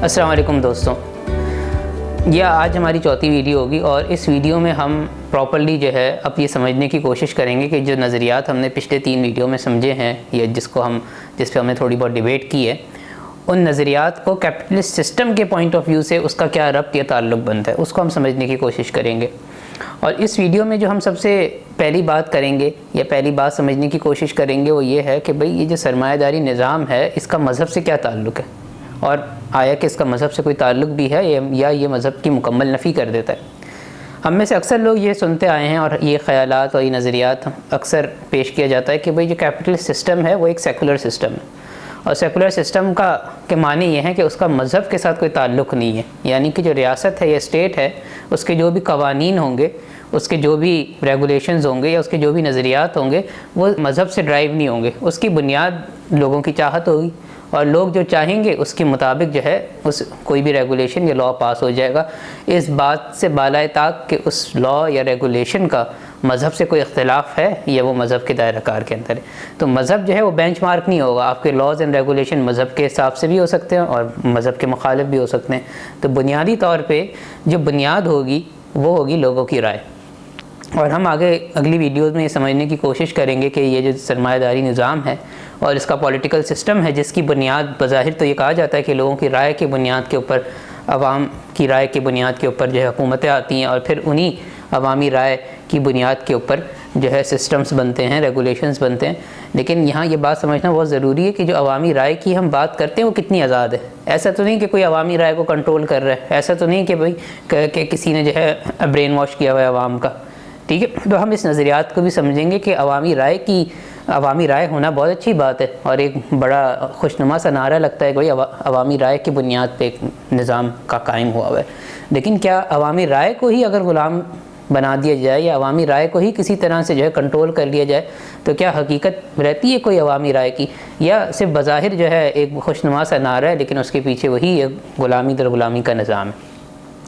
अस्सलाम वालेकुम दोस्तों, यह आज हमारी चौथी वीडियो होगी और इस वीडियो में हम प्रॉपर्ली जो है अब ये समझने की कोशिश करेंगे कि जो नज़रियात हमने पिछले 3 वीडियो में समझे हैं या जिस पे हमने थोड़ी बहुत डिबेट की है, उन नज़रियात को कैपिटलिस्ट सिस्टम के पॉइंट ऑफ व्यू से उसका क्या रब्त या ताल्लुक़ बनता है, उसको हम समझने की कोशिश करेंगे। और इस वीडियो में जो हम सबसे पहली बात करेंगे या पहली बात समझने की कोशिश करेंगे वो ये है कि भाई ये जो सरमायादारी निज़ाम है इसका मज़हब से क्या ताल्लुक़ है, और आया कि इसका मज़हब से कोई ताल्लुक़ भी है या ये मज़हब की मुकम्मल नफ़ी कर देता है। हम में से अक्सर लोग ये सुनते आए हैं और ये ख़यालात और ये नज़रियात अक्सर पेश किया जाता है कि भाई जो कैपिटलिस्ट सिस्टम है वो एक सेकुलर सिस्टम है, और सेकुलर सिस्टम के माने ये हैं कि उसका मज़हब के साथ कोई ताल्लुक़ नहीं है, यानी कि जो रियासत है या स्टेट है उसके जो भी कवानीन होंगे, उसके जो भी रेगुलेशंस होंगे या उसके जो भी नज़रियात होंगे वो मज़हब से ड्राइव नहीं होंगे। उसकी बुनियाद लोगों की चाहत होगी और लोग जो चाहेंगे उसके मुताबिक जो है उस कोई भी रेगुलेशन या लॉ पास हो जाएगा। इस बात से बालाए ताक कि उस लॉ या रेगुलेशन का मज़हब से कोई इख्तिलाफ़ है या वो मज़हब के दायरा कार के अंदर है। तो मज़हब जो है वो बेंचमार्क नहीं होगा। आपके लॉज एंड रेगुलेशन मज़हब के हिसाब से भी हो सकते हैं और मज़हब के मुखालिफ भी हो सकते हैं। तो बुनियादी तौर पर जो बुनियाद होगी वो होगी लोगों की राय। और हम आगे अगली वीडियोज़ में ये समझने की कोशिश करेंगे कि ये जो सरमायादारी निज़ाम है और इसका पॉलिटिकल सिस्टम है जिसकी बुनियाद बज़ाहिर तो ये कहा जाता है कि लोगों की राय की बुनियाद के ऊपर, अवाम की राय की बुनियाद के ऊपर जो है हुकूमतें आती हैं और फिर उन्हीं अवामी राय की बुनियाद के ऊपर जो है सिस्टम्स बनते हैं, रेगुलेशंस बनते हैं। लेकिन यहाँ ये बात समझना बहुत ज़रूरी है कि जो अवामी राय की हम बात करते हैं वो कितनी आज़ाद है। ऐसा तो नहीं कि कोई अवामी राय को कंट्रोल कर रहा है, ऐसा तो नहीं कि भाई किसी ने जो है ब्रेन वॉश किया हुआ है अवाम का, ठीक है। तो हम इस नज़रियात को भी समझेंगे कि अवामी राय होना बहुत अच्छी बात है और एक बड़ा खुशनुमा सा नारा लगता है कि भाई अवामी राय की बुनियाद पे एक निज़ाम का कायम हुआ है। लेकिन क्या अवामी राय को ही अगर ग़ुलाम बना दिया जाए या अवामी राय को ही किसी तरह से जो है कंट्रोल कर लिया जाए तो क्या हकीकत रहती है कोई अवामी राय की, या सिर्फ बज़ाहिर जो है एक खुशनुमा सा नारा है लेकिन उसके पीछे वही एक ग़ुलामी दर ग़ुलामी का निज़ाम है।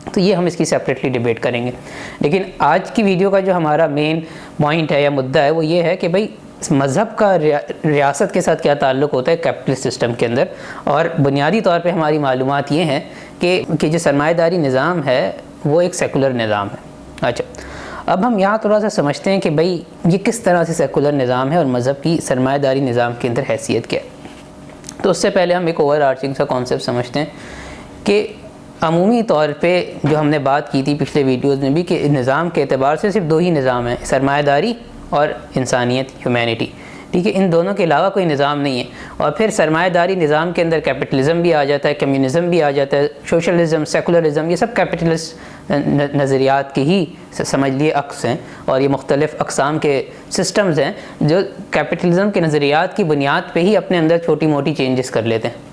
तो ये हम इसकी सेपरेटली डिबेट करेंगे। लेकिन आज की वीडियो का जो हमारा मेन पॉइंट है या मुद्दा है वो ये है कि भाई मज़हब का रियासत के साथ क्या ताल्लुक़ होता है कैपिटलिस्ट सिस्टम के अंदर। और बुनियादी तौर पे हमारी मालूमात ये हैं कि जो सरमायादारी निज़ाम है वो एक सेकुलर निज़ाम है। अच्छा, अब हम यहाँ थोड़ा सा समझते हैं कि भाई ये किस तरह से सेकुलर निज़ाम है और मज़हब की सरमायादारी निज़ाम के अंदर हैसियत क्या है। तो उससे पहले हम एक ओवर आर्चिंग सा कॉन्सेप्ट समझते हैं कि अमूमी तौर पे जो हमने बात की थी पिछले वीडियोज़ में भी कि निज़ाम के एतबार से सिर्फ 2 ही निज़ाम हैं, सरमायादारी और इंसानियत, ह्यूमैनिटी, ठीक है। इन दोनों के अलावा कोई निज़ाम नहीं है। और फिर सरमायादारी निज़ाम के अंदर कैपिटलिज़म भी आ जाता है, कम्युनिज़म भी आ जाता है, सोशलिज़म, सेकुलरिज़म, ये सब कैपिटलिस्ट नज़रियात के ही समझ लिए अक्स हैं और ये मुख्तलिफ़ अक़साम के सिस्टम्स हैं जो कैपिटलिज़म के नज़रियात की बुनियाद पे ही अपने अंदर छोटी मोटी चेंजेस कर लेते हैं।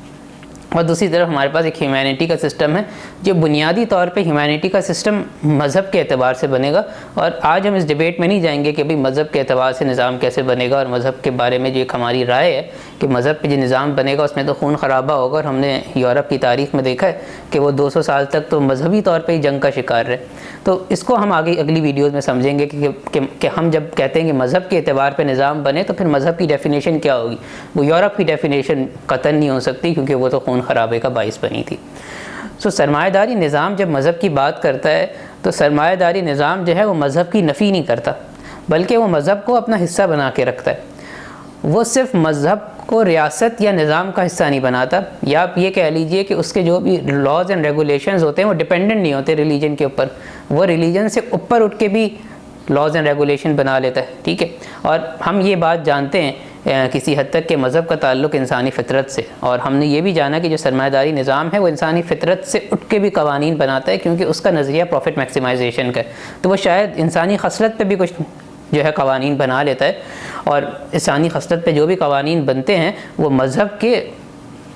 और दूसरी तरफ हमारे पास एक ह्यूमैनिटी का सिस्टम है जो बुनियादी तौर पे ह्यूमैनिटी का सिस्टम मज़हब के एतबार से बनेगा। और आज हम इस डिबेट में नहीं जाएंगे कि भाई मज़हब के एतबार से निज़ाम कैसे बनेगा और मज़हब के बारे में जो एक हमारी राय है कि मज़हब पे जो निज़ाम बनेगा उसमें तो खून ख़राबा होगा। और हमने यूरोप की तारीख़ में देखा है कि वो 200 साल तक तो मजहबी तौर पर ही जंग का शिकार रहे। तो इसको हम आगे अगली वीडियोज़ में समझेंगे कि हम जब कहते हैं कि मज़हब के एतबार पर निज़ाम बने तो फिर मज़हब की डेफिनेशन क्या होगी। वो यूरोप की डेफिनेशन कतई नहीं हो सकती क्योंकि वो तो खून खराबे का बाइस बनी थी। तो सरमायादारी निज़ाम जब मज़हब की बात करता है तो सरमायादारी निज़ाम जो है वो मज़हब की नफ़ी नहीं करता बल्कि वो मज़हब को अपना हिस्सा बना के रखता है। वो सिर्फ मज़हब को रियासत या निज़ाम का हिस्सा नहीं बनाता, या आप ये कह लीजिए कि उसके जो भी लॉज एंड रेगुलेशंस होते हैं वो डिपेंडेंट नहीं होते रिलीजन के ऊपर, वो रिलीजन से ऊपर उठ के भी लॉज एंड रेगुलेशन बना लेता है, ठीक है। और हम ये बात जानते हैं किसी हद तक कि मज़हब का ताल्लुक़ इंसानी फ़ितरत से, और हमने ये भी जाना कि जो सरमायादारी निज़ाम है वो इंसानी फ़ितरत से उठ के भी कवानीन बनाता है क्योंकि उसका नज़रिया प्रॉफिट मैक्सिमाइजेशन का है। तो वो शायद इंसानी खसलत पे भी कुछ जो है कवानीन बना लेता है, और इंसानी खसलत पे जो भी कवानीन बनते हैं वो मज़हब के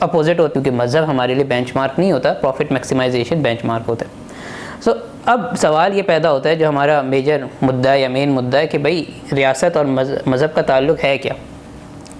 अपोजिट होते हैं क्योंकि मज़हब हमारे लिए बेंचमार्क नहीं होता, प्रॉफिट मैक्सिमाइजेशन बेंचमार्क होता है। सो अब सवाल ये पैदा होता है जो हमारा मेजर मुद्दा है या मेन मुद्दा है कि भाई रियासत और मज़हब का ताल्लुक़ है क्या।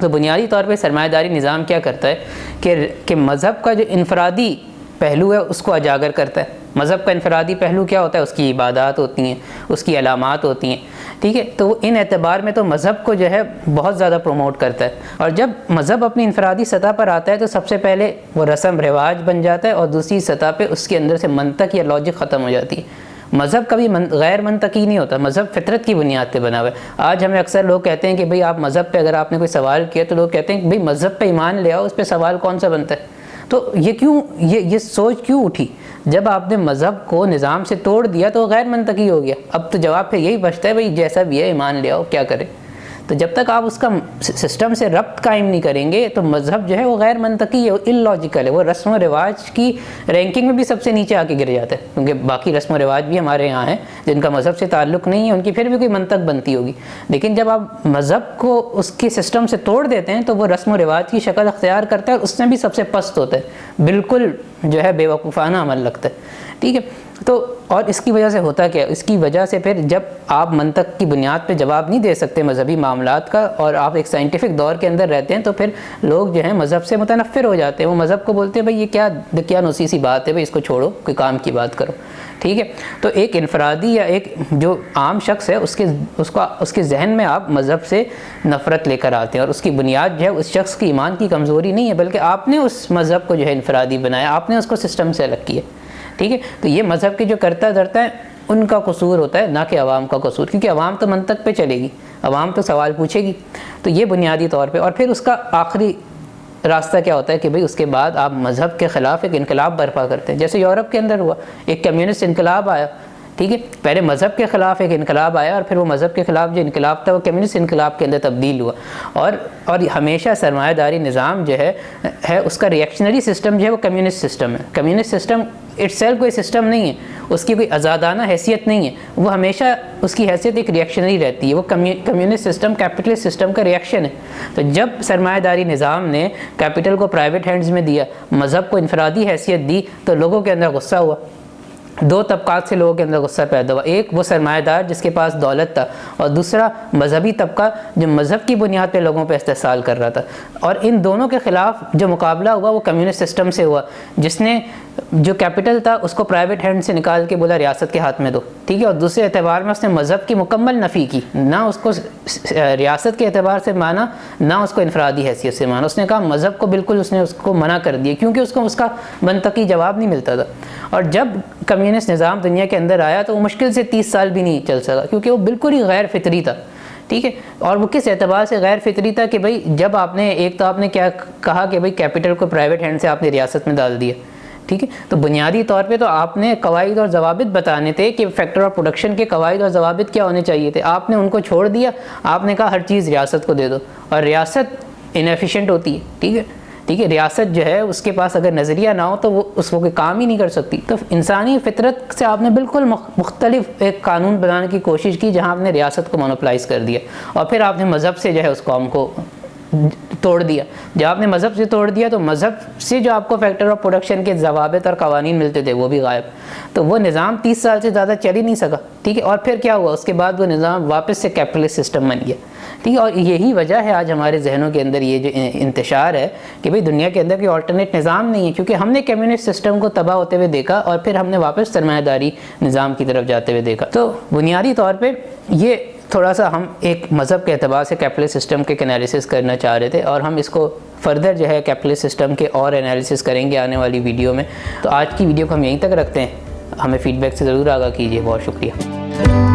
तो बुनियादी तौर पे सरमायादारी निज़ाम क्या करता है कि मज़हब का जो इनफरादी پہلو ہے اس کو اجاگر کرتا ہے۔ مذہب کا انفرادی پہلو کیا ہوتا ہے؟ اس کی عبادات ہوتی ہیں، اس کی علامات ہوتی ہیں، ٹھیک ہے؟ تو ان اعتبار میں تو مذہب کو جو ہے بہت زیادہ پروموٹ کرتا ہے، اور جب مذہب اپنی انفرادی سطح پر آتا ہے تو سب سے پہلے وہ رسم رواج بن جاتا ہے، اور دوسری سطح پہ اس کے اندر سے منطق یا لاجک ختم ہو جاتی ہے۔ مذہب کبھی غیر منطقی نہیں ہوتا، مذہب فطرت کی بنیاد پہ بنا ہوا ہے۔ آج ہمیں اکثر لوگ کہتے ہیں کہ بھئی آپ مذہب پہ، اگر آپ نے کوئی سوال کیا تو لوگ کہتے ہیں کہ بھئی مذہب پہ ایمان لے آؤ، اس پہ سوال کون سا بنتا ہے؟ تو یہ سوچ کیوں اٹھی؟ جب آپ نے مذہب کو نظام سے توڑ دیا تو وہ غیر منطقی ہو گیا۔ اب تو جواب پھر یہی بچتا ہے بھئی جیسا بھی ہے ایمان لے آؤ، کیا کریں؟ تو جب تک آپ اس کا سسٹم سے ربط قائم نہیں کریں گے تو مذہب جو ہے وہ غیر منطقی ہے، ان لاجیکل ہے، وہ رسم و رواج کی رینکنگ میں بھی سب سے نیچے آ کے گر جاتا ہے، کیونکہ باقی رسم و رواج بھی ہمارے یہاں ہیں جن کا مذہب سے تعلق نہیں ہے، ان کی پھر بھی کوئی منطق بنتی ہوگی۔ لیکن جب آپ مذہب کو اس کے سسٹم سے توڑ دیتے ہیں تو وہ رسم و رواج کی شکل اختیار کرتا ہے، اور اس میں بھی سب سے پست ہوتا ہے، بالکل جو ہے بے وقوفانہ عمل لگتا ہے، ٹھیک ہے؟ تو اور اس کی وجہ سے ہوتا کیا ہے؟ اس کی وجہ سے پھر جب آپ منطق کی بنیاد پہ جواب نہیں دے سکتے مذہبی معاملات کا، اور آپ ایک سائنٹیفک دور کے اندر رہتے ہیں، تو پھر لوگ جو ہیں مذہب سے متنفر ہو جاتے ہیں، وہ مذہب کو بولتے ہیں بھئی یہ کیا نوسیسی بات ہے، بھئی اس کو چھوڑو، کوئی کام کی بات کرو، ٹھیک ہے؟ تو ایک انفرادی یا ایک جو عام شخص ہے اس کے ذہن میں آپ مذہب سے نفرت لے کر آتے ہیں، اور اس کی بنیاد جو ہے اس شخص کی ایمان کی کمزوری نہیں ہے، بلکہ آپ نے اس مذہب کو جو ہے انفرادی بنایا، آپ نے اس کو سسٹم سے الگ کیا، ٹھیک ہے؟ تو یہ مذہب کے جو کرتا دھرتا ہے ان کا قصور ہوتا ہے، نہ کہ عوام کا قصور، کیونکہ عوام تو منطق پہ چلے گی، عوام تو سوال پوچھے گی۔ تو یہ بنیادی طور پہ، اور پھر اس کا آخری راستہ کیا ہوتا ہے کہ بھئی اس کے بعد آپ مذہب کے خلاف ایک انقلاب برپا کرتے ہیں، جیسے یورپ کے اندر ہوا، ایک کمیونسٹ انقلاب آیا، ٹھیک ہے؟ پہلے مذہب کے خلاف ایک انقلاب آیا، اور پھر وہ مذہب کے خلاف جو انقلاب تھا وہ کمیونسٹ انقلاب کے اندر تبدیل ہوا، اور ہمیشہ سرمایہ داری نظام جو ہے اس کا ریئیکشنری سسٹم جو ہے وہ کمیونسٹ سسٹم ہے۔ کمیونسٹ سسٹم اٹسیلف کوئی سسٹم نہیں ہے، اس کی کوئی آزادانہ حیثیت نہیں ہے، وہ ہمیشہ اس کی حیثیت ایک ریئیکشنری رہتی ہے، وہ کمیونسٹ سسٹم کیپٹلسٹ سسٹم کا ریئیکشن ہے۔ تو جب سرمایہ داری نظام نے کیپٹل کو پرائیویٹ ہینڈز میں دیا، مذہب کو انفرادی حیثیت دی، تو لوگوں کے اندر غصہ ہوا، دو طبقات سے لوگوں کے اندر غصہ پیدا ہوا، ایک وہ سرمایہ دار جس کے پاس دولت تھا، اور دوسرا مذہبی طبقہ جو مذہب کی بنیاد پہ لوگوں پہ استحصال کر رہا تھا، اور ان دونوں کے خلاف جو مقابلہ ہوا وہ کمیونسٹ سسٹم سے ہوا، جس نے جو کیپٹل تھا اس کو پرائیویٹ ہینڈ سے نکال کے بولا ریاست کے ہاتھ میں دو، ٹھیک ہے؟ اور دوسرے اعتبار میں اس نے مذہب کی مکمل نفی کی، نہ اس کو ریاست کے اعتبار سے مانا، نہ اس کو انفرادی حیثیت سے مانا، اس نے کہا مذہب کو بالکل اس نے اس کو منع کر دیا، کیونکہ اس کا منطقی جواب نہیں ملتا تھا۔ اور جب کمیونسٹ نظام دنیا کے اندر آیا تو وہ مشکل سے 30 سال بھی نہیں چل سکا، کیونکہ وہ بالکل ہی غیر فطری تھا، ٹھیک ہے؟ اور وہ کس اعتبار سے غیر فطری تھا کہ بھئی جب آپ نے ایک تو آپ نے کیا کہا کہ بھئی کیپٹل کو پرائیویٹ ہینڈ سے آپ نے ریاست میں ڈال دیا، ٹھیک ہے؟ تو بنیادی طور پہ تو آپ نے قواعد اور ضوابط بتانے تھے کہ فیکٹر آف پروڈکشن کے قواعد اور ضوابط کیا ہونے چاہیے تھے، آپ نے ان کو چھوڑ دیا، آپ نے کہا ہر چیز ریاست کو دے دو، اور ریاست انیفیشینٹ ہوتی ہے، ٹھیک ہے؟ ریاست جو ہے اس کے پاس اگر نظریہ نہ ہو تو وہ اس کو کوئی کام ہی نہیں کر سکتی۔ تو انسانی فطرت سے آپ نے بالکل مختلف ایک قانون بنانے کی کوشش کی، جہاں آپ نے ریاست کو مونوپلائز کر دیا، اور پھر آپ نے مذہب سے جو ہے اس قوم کو توڑ دیا۔ جب آپ نے مذہب سے توڑ دیا تو مذہب سے جو آپ کو فیکٹر آف پروڈکشن کے ضوابط اور قوانین ملتے تھے وہ بھی غائب، تو وہ نظام 30 سال سے زیادہ چل ہی نہیں سکا، ٹھیک ہے؟ اور پھر کیا ہوا؟ اس کے بعد وہ نظام واپس سے کیپٹلسٹ سسٹم بن گیا، ٹھیک ہے؟ اور یہی وجہ ہے آج ہمارے ذہنوں کے اندر یہ جو انتشار ہے کہ بھئی دنیا کے اندر کوئی آلٹرنیٹ نظام نہیں ہے، کیونکہ ہم نے کمیونسٹ سسٹم کو تباہ ہوتے ہوئے دیکھا، اور پھر ہم نے واپس سرمایہ داری نظام کی طرف جاتے ہوئے دیکھا۔ تو بنیادی طور پہ یہ تھوڑا سا ہم ایک مذہب کے اعتبار سے کیپٹلسٹ سسٹم کے انالیسس کرنا چاہ رہے تھے، اور ہم اس کو فردر جو ہے کیپٹلسٹ سسٹم کے اور انالیسس کریں گے آنے والی ویڈیو میں۔ تو آج کی ویڈیو کو ہم یہیں تک رکھتے ہیں، ہمیں فیڈ بیک سے ضرور آگاہ کیجیے۔ بہت شکریہ۔